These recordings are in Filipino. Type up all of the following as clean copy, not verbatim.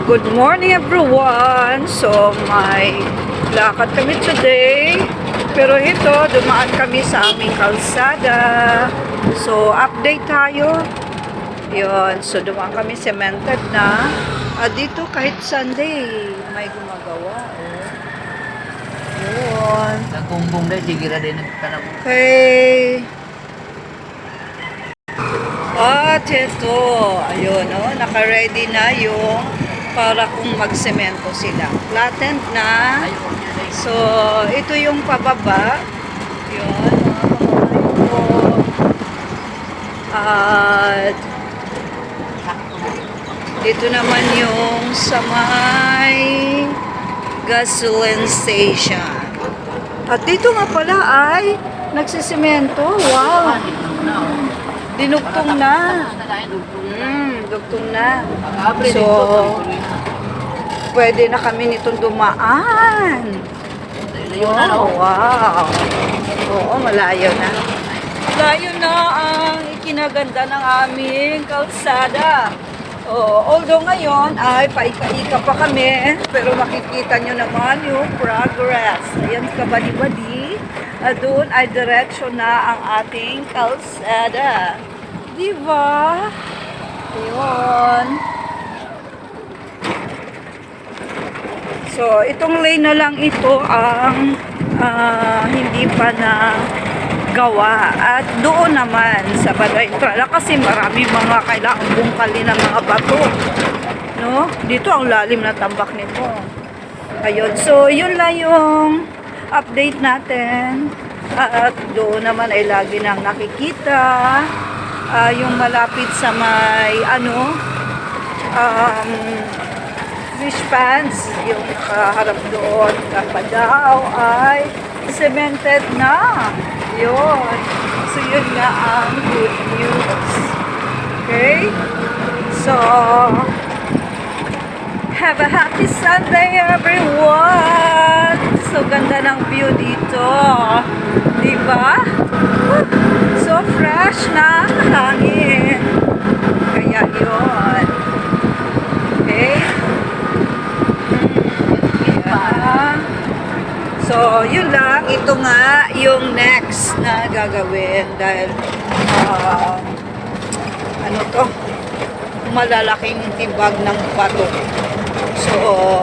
Good morning everyone! So may lakad kami today. Pero ito, dumaan kami sa aming kalsada. So update tayo. Yun. So dumaan kami cemented na. Dito kahit Sunday may gumagawa. Yun. Nagkumbong dahil sigira din nagtanap. Okay. At ito, ayun, naka-ready na yung para kung magsemento sila. Flattened na. So, ito yung pababa. Yun, at dito naman yung sa may gasoline station. At dito nga pala ay nagsisemento. Wow! Dinugtong na. Dugtong na. So, pwede na kami nitong dumaan. Oh, wow. Oo, malayo na. Malayo na ang ikinaganda ng aming kalsada. Although ngayon ay paika-ika pa kami, pero makikita nyo naman yung progress. Ayan, kabali-bali. Doon ay diretsyo na ang ating kalsada. Diba? Ayun. So, itong lane na lang ito ang hindi pa na gawa. At doon naman sa Balay Entrada kasi marami mga kailangang bungkali ng mga bato. No? Dito ang lalim na tambak nito. Ayun. So, yun lang yung update natin. At doon naman ay lagi nang nakikita yung malapit sa may fish pans, yung nakaharap doon kapadaw ay cemented na. Yun. So, yun nga ang good news. Okay? So, have a happy Sunday, everyone! So, ganda ng view dito. Diba? So, fresh na hangin. Kaya yun. Okay? Yeah. So, yun lang. Ito nga yung next na gagawin. Dahil, malalaking tibag ng bato. So,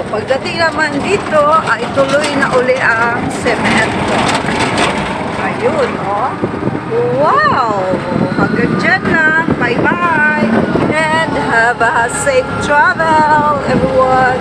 pagdating naman dito, ay tuloy na uli ang semento. Ayun, Wow! Hanggang dyan lang. Bye-bye! And have a safe travel, everyone!